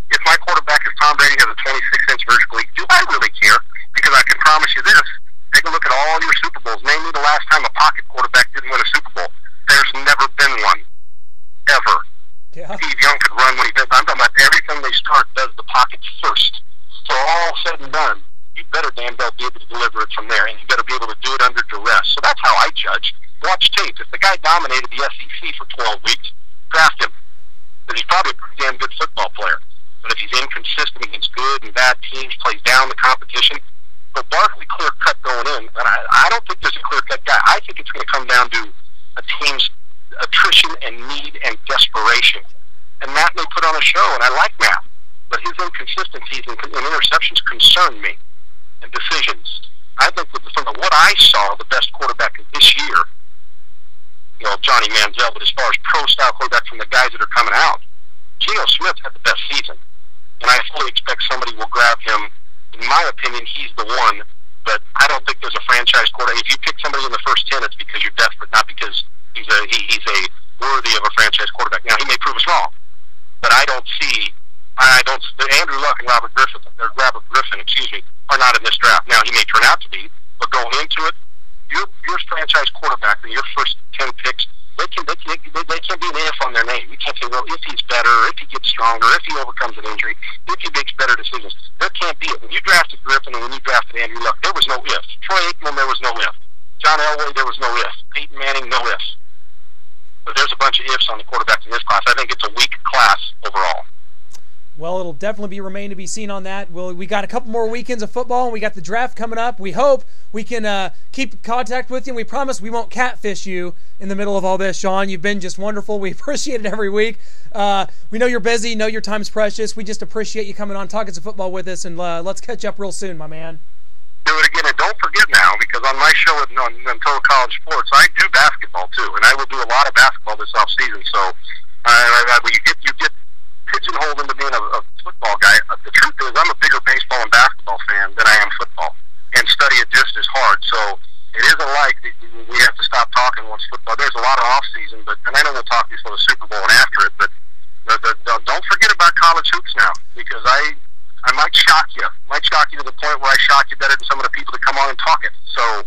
[SPEAKER 5] If my quarterback is Tom Brady, has a 26-inch vertical leap, do I really care? Because I can promise you this. Take a look at all your Super Bowls. Name me the last time a pocket quarterback didn't win a Super Bowl. There's never been one. Ever. Yeah. Steve Young could run when he does. I'm talking about everything they start does the pocket first. So all said and done, you better damn well be able to deliver it from there, and you better be able to do it under duress. So that's how I judge. Watch tape. If the guy dominated the SEC for 12 weeks, draft him. Because he's probably a pretty damn good football player. But if he's inconsistent against good and bad teams, plays down the competition, but Barkley clear-cut going in, and I don't think there's a clear-cut guy. I think it's going to come down to a team's attrition and need and desperation. And Matt may put on a show, and I like Matt, but his inconsistencies and interceptions concern me, and decisions. I think that from what I saw, the best quarterback of this year, Johnny Manziel, but as far as pro-style quarterback from the guys that are coming out, Geno Smith had the best season. And I fully expect somebody will grab him. In my opinion, he's the one, but I don't think there's a franchise quarterback. If you pick somebody in the first 10, it's because you're desperate, not because he's a worthy of a franchise quarterback. Now, he may prove us wrong, but Andrew Luck and Robert Griffin, are not in this draft. Now, he may turn out to be, but going into it, your franchise quarterback in your first 10 picks, they can be an if on their name. You can't say, well, if he's better, if he gets stronger, if he overcomes an injury, if he makes better decisions. There can't be it. When you drafted Griffin and when you drafted Andrew Luck, there was no if. Troy Aikman, there was no if. John Elway, there was no if. Peyton Manning, no ifs. But there's a bunch of ifs on the quarterbacks in this class. I think it's a weak class overall.
[SPEAKER 3] Well, it'll definitely remain to be seen on that. We got a couple more weekends of football, and we got the draft coming up. We hope we can keep contact with you, and we promise we won't catfish you in the middle of all this, Sean. You've been just wonderful. We appreciate it every week. We know you're busy, know your time's precious. We just appreciate you coming on, talking some football with us, and let's catch up real soon, my man.
[SPEAKER 5] Do it again, and don't forget now, because on my show on Total College Sports, I do basketball too, and I will do a lot of basketball this off season. So you get pigeonholed into being a football guy. The truth is, I'm a bigger baseball and basketball fan than I am football, and study it just as hard. So it isn't like we have to stop talking once football. There's a lot of off season, and I know we'll talk before the Super Bowl and after it. But don't forget about college hoops now, because I might shock you. To the point where I shock you better than some of the people that come on and talk it. So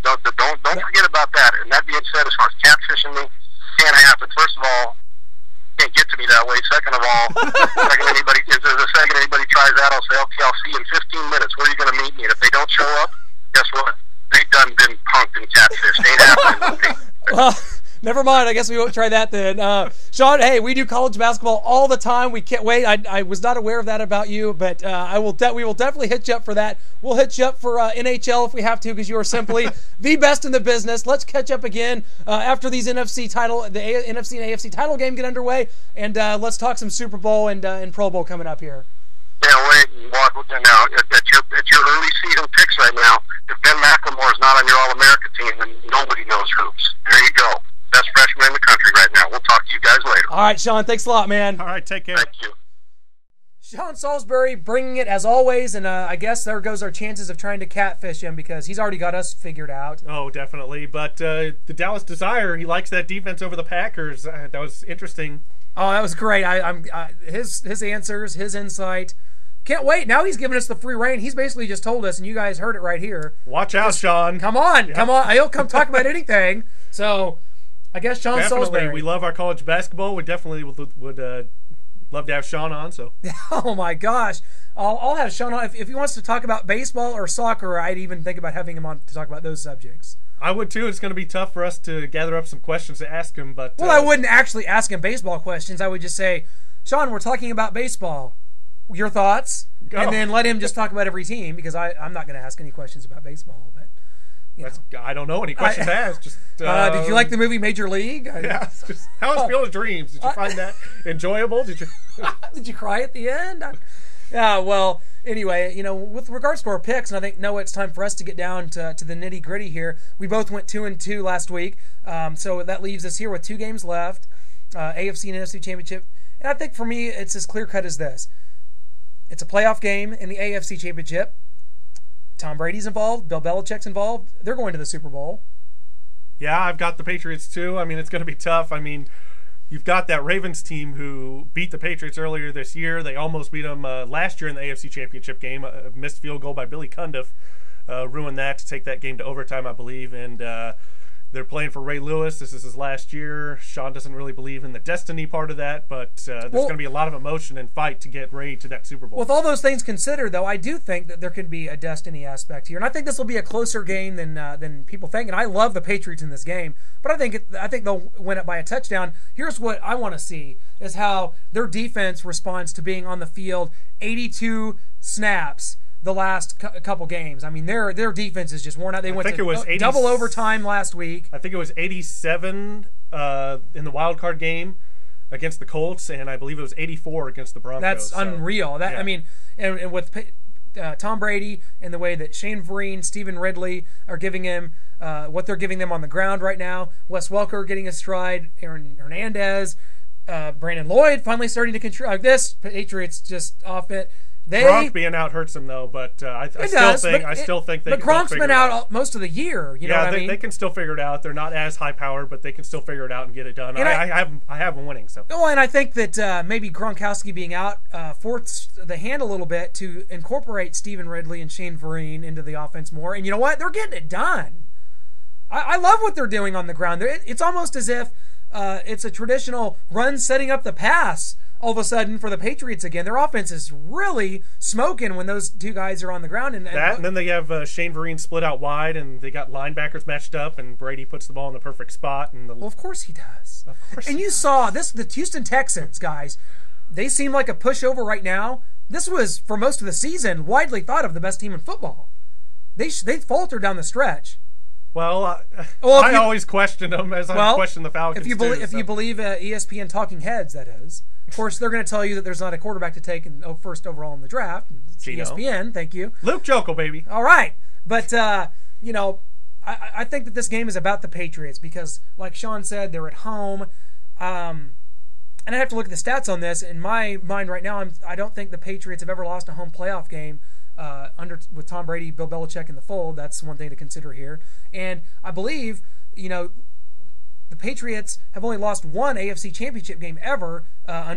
[SPEAKER 5] don't forget about that. And that being said, as far as catfishing me, can't happen. First of all, can't get to me that way. Second of all, the second anybody tries that, I'll say, okay, I'll see you in 15 minutes. Where are you going to meet me? And if they don't show up, guess what? They've done been punked and catfished. Ain't happening with me.
[SPEAKER 3] Well, never mind. I guess we won't try that then. Sean, hey, we do college basketball all the time. We can't wait. I was not aware of that about you, but we will definitely hit you up for that. We'll hit you up for NHL if we have to, because you are simply the best in the business. Let's catch up again after these NFC and AFC title game get underway, and let's talk some Super Bowl and Pro Bowl coming up here.
[SPEAKER 5] Yeah, wait, now at your early season picks right now, if Ben McLemore is not on your All-America team, then nobody knows hoops. There you go. Best freshman in the country right now. We'll talk to you guys later.
[SPEAKER 3] All right, Sean, thanks a lot, man.
[SPEAKER 4] All right, take care.
[SPEAKER 5] Thank you.
[SPEAKER 3] Sean Salisbury bringing it as always, and I guess there goes our chances of trying to catfish him, because he's already got us figured out.
[SPEAKER 4] Oh, definitely. But the Dallas Desire, he likes that defense over the Packers. That was interesting.
[SPEAKER 3] Oh, that was great. His answers, his insight. Can't wait. Now he's giving us the free reign. He's basically just told us, and you guys heard it right here.
[SPEAKER 4] Watch out, Sean.
[SPEAKER 3] Come on. Yeah. Come on. He'll come talk about anything. So I guess Sean Salisbury.
[SPEAKER 4] We love our college basketball. We definitely would love to have Sean on. So.
[SPEAKER 3] Oh, my gosh. I'll have Sean on. If he wants to talk about baseball or soccer, I'd even think about having him on to talk about those subjects.
[SPEAKER 4] I would, too. It's going to be tough for us to gather up some questions to ask him. But
[SPEAKER 3] Well, I wouldn't actually ask him baseball questions. I would just say, Sean, we're talking about baseball. Your thoughts, Go. And then let him just talk about every team, because I'm not going to ask any questions about baseball. But
[SPEAKER 4] I don't know any questions to ask. Just
[SPEAKER 3] did you like the movie Major League?
[SPEAKER 4] Yeah. How was Field of Dreams? Did you find that enjoyable? Did you?
[SPEAKER 3] Did you cry at the end? Yeah. Well, anyway, with regards to our picks, and I think Noah, it's time for us to get down to the nitty gritty here. We both went 2-2 last week, so that leaves us here with 2 games left, AFC and NFC Championship. And I think for me, it's as clear cut as this. It's a playoff game in the AFC Championship. Tom Brady's involved. Bill Belichick's involved. They're going to the Super Bowl.
[SPEAKER 4] Yeah, I've got the Patriots too. I mean, it's going to be tough. I mean, you've got that Ravens team who beat the Patriots earlier this year. They almost beat them last year in the AFC Championship game. A missed field goal by Billy Cundiff ruined that to take that game to overtime, I believe. And they're playing for Ray Lewis. This is his last year. Sean doesn't really believe in the destiny part of that, but there's going to be a lot of emotion and fight to get Ray to that Super Bowl. With
[SPEAKER 3] all those things considered, though, I do think that there could be a destiny aspect here, and I think this will be a closer game than people think. And I love the Patriots in this game, but I think they'll win it by a touchdown. Here's what I want to see: is how their defense responds to being on the field 82 snaps the last couple games. I mean, their defense is just worn out. They went to double overtime last week.
[SPEAKER 4] I think it was 87 in the wild card game against the Colts, and I believe it was 84 against the Broncos.
[SPEAKER 3] That's unreal. I mean, and with Tom Brady and the way that Shane Vereen, Stephen Ridley are giving him what they're giving them on the ground right now. Wes Welker getting a stride. Aaron Hernandez, Brandon Lloyd finally starting to control. This Patriots just off it.
[SPEAKER 4] Gronk being out hurts him though, but I still think they.
[SPEAKER 3] But Gronk's been out most of the year. You know what I mean?
[SPEAKER 4] They can still figure it out. They're not as high powered, but they can still figure it out and get it done. I have them winning. So.
[SPEAKER 3] Oh, and I think that maybe Gronkowski being out forced the hand a little bit to incorporate Stephen Ridley and Shane Vereen into the offense more. And you know what? They're getting it done. I love what they're doing on the ground. It's almost as if it's a traditional run setting up the pass. All of a sudden, for the Patriots again, their offense is really smoking when those two guys are on the ground. And
[SPEAKER 4] then they have Shane Vereen split out wide, and they got linebackers matched up, and Brady puts the ball in the perfect spot.
[SPEAKER 3] Well, of course he does. Of course. And you saw this, the Houston Texans, guys, they seem like a pushover right now. This was, for most of the season, widely thought of the best team in football. They faltered down the stretch.
[SPEAKER 4] Well, I always questioned them as I questioned the Falcons.
[SPEAKER 3] If you believe ESPN talking heads, that is. Of course, they're going to tell you that there's not a quarterback to take first overall in the draft. It's ESPN, thank you.
[SPEAKER 4] Luke Jokel, baby.
[SPEAKER 3] All right. But, I think that this game is about the Patriots because, like Sean said, they're at home. And I have to look at the stats on this. In my mind right now, I don't think the Patriots have ever lost a home playoff game with Tom Brady, Bill Belichick in the fold. That's one thing to consider here. And I believe, the Patriots have only lost one AFC Championship game ever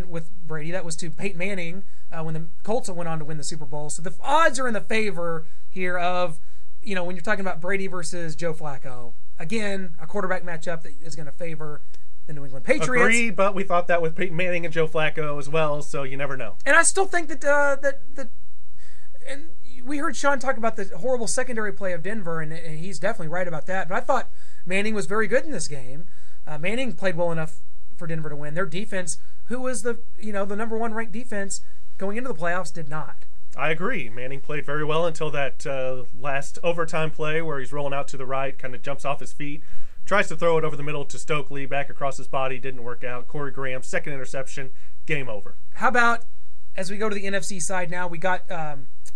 [SPEAKER 3] with Brady. That was to Peyton Manning when the Colts went on to win the Super Bowl. So the odds are in the favor here of, when you're talking about Brady versus Joe Flacco. Again, a quarterback matchup that is going to favor the New England Patriots.
[SPEAKER 4] Agreed, but we thought that with Peyton Manning and Joe Flacco as well, so you never know.
[SPEAKER 3] And I still think that and we heard Sean talk about the horrible secondary play of Denver, and he's definitely right about that. But I thought Manning was very good in this game. Manning played well enough for Denver to win. Their defense, who was the number one ranked defense going into the playoffs, did not.
[SPEAKER 4] I agree. Manning played very well until that last overtime play where he's rolling out to the right, kind of jumps off his feet, tries to throw it over the middle to Stokely, back across his body, didn't work out. Corey Graham, second interception, game over.
[SPEAKER 3] How about, as we go to the NFC side now, we got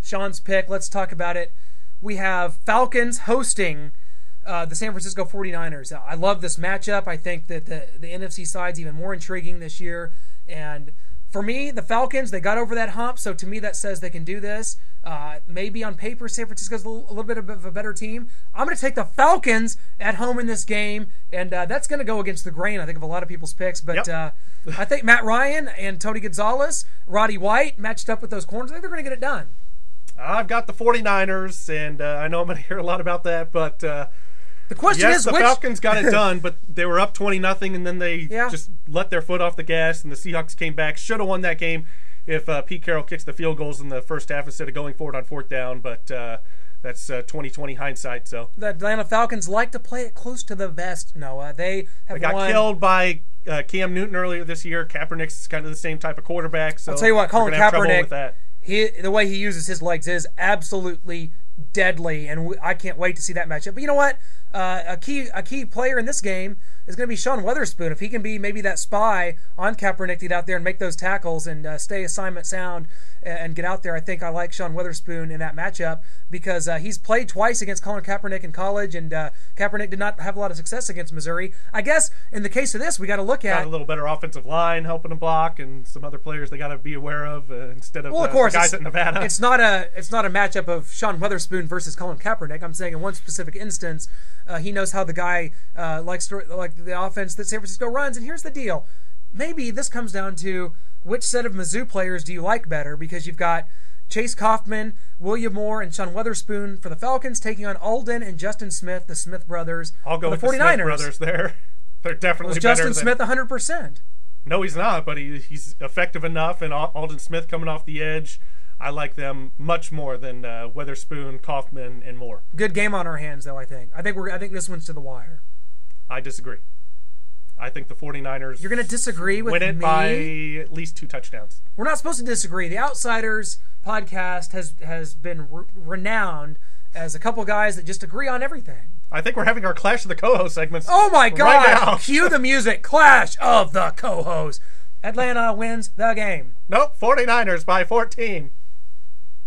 [SPEAKER 3] Sean's pick. Let's talk about it. We have Falcons hosting the San Francisco 49ers. I love this matchup. I think that the NFC side's even more intriguing this year. And for me, the Falcons, they got over that hump, so to me that says they can do this. Maybe on paper, San Francisco's a little bit of a better team. I'm going to take the Falcons at home in this game, and that's going to go against the grain, I think, of a lot of people's picks. But I think Matt Ryan and Tony Gonzalez, Roddy White, matched up with those corners, I think they're going to get it done.
[SPEAKER 4] I've got the 49ers, and I know I'm going to hear a lot about that, but
[SPEAKER 3] the question is,
[SPEAKER 4] the Falcons got it done, but they were up 20-0, and then they just let their foot off the gas, and the Seahawks came back. Should have won that game if Pete Carroll kicks the field goals in the first half instead of going forward on fourth down, but that's 20/20 hindsight. So
[SPEAKER 3] the Atlanta Falcons like to play it close to the vest, Noah. They
[SPEAKER 4] got killed by Cam Newton earlier this year. Kaepernick's kind of the same type of quarterback. So
[SPEAKER 3] I'll tell you what, Colin Kaepernick, the way he uses his legs is absolutely deadly, and I can't wait to see that matchup. But you know what? A key player in this game is going to be Sean Weatherspoon. If he can be maybe that spy on Kaepernick to get out there and make those tackles and stay assignment sound and get out there, I think I like Sean Weatherspoon in that matchup because he's played twice against Colin Kaepernick in college, and Kaepernick did not have a lot of success against Missouri. I guess in the case of this, we got to look at
[SPEAKER 4] a little better offensive line helping him block, and some other players they got to be aware of instead of
[SPEAKER 3] of course,
[SPEAKER 4] the guys at Nevada.
[SPEAKER 3] It's not a matchup of Sean Weatherspoon versus Colin Kaepernick. I'm saying in one specific instance, He knows how the guy likes to, like the offense that San Francisco runs. And here's the deal. Maybe this comes down to which set of Mizzou players do you like better, because you've got Chase Kaufman, William Moore, and Sean Weatherspoon for the Falcons taking on Alden and Justin Smith, the Smith brothers.
[SPEAKER 4] I'll go with the
[SPEAKER 3] 49ers.
[SPEAKER 4] Smith brothers there. They're definitely better
[SPEAKER 3] Justin Smith 100%.
[SPEAKER 4] No, he's not, but he's effective enough, and Alden Smith coming off the edge, I like them much more than Weatherspoon, Kaufman, and Moore.
[SPEAKER 3] Good game on our hands, though, I think. I think this one's to the wire.
[SPEAKER 4] I disagree. I think the 49ers
[SPEAKER 3] You're going to disagree with me?
[SPEAKER 4] Win it by at least 2 touchdowns. We're
[SPEAKER 3] not supposed to disagree. The Outsiders podcast has been renowned as a couple guys that just agree on everything.
[SPEAKER 4] I think we're having our Clash of the Co-Host segments.
[SPEAKER 3] Oh my God!
[SPEAKER 4] Right now.
[SPEAKER 3] Cue the music. Clash of the Co-Hosts. Atlanta wins the game.
[SPEAKER 4] Nope, 49ers by 14.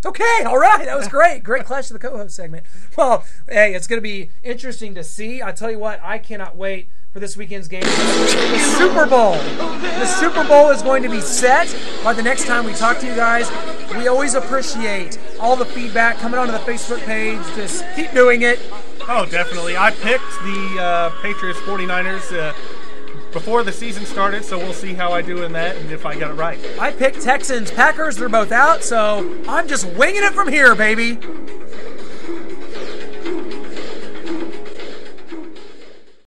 [SPEAKER 3] Okay, all right. That was great. Great Clash of the Co-Host segment. Well, hey, it's going to be interesting to see. I tell you what, I cannot wait for this weekend's game. The Super Bowl. The Super Bowl is going to be set by the next time we talk to you guys. We always appreciate all the feedback coming onto the Facebook page. Just keep doing it.
[SPEAKER 4] Oh, definitely. I picked the Patriots 49ers before the season started, so we'll see how I do in that and if I got it right.
[SPEAKER 3] I picked Texans Packers. They're both out, so I'm just winging it from here, baby.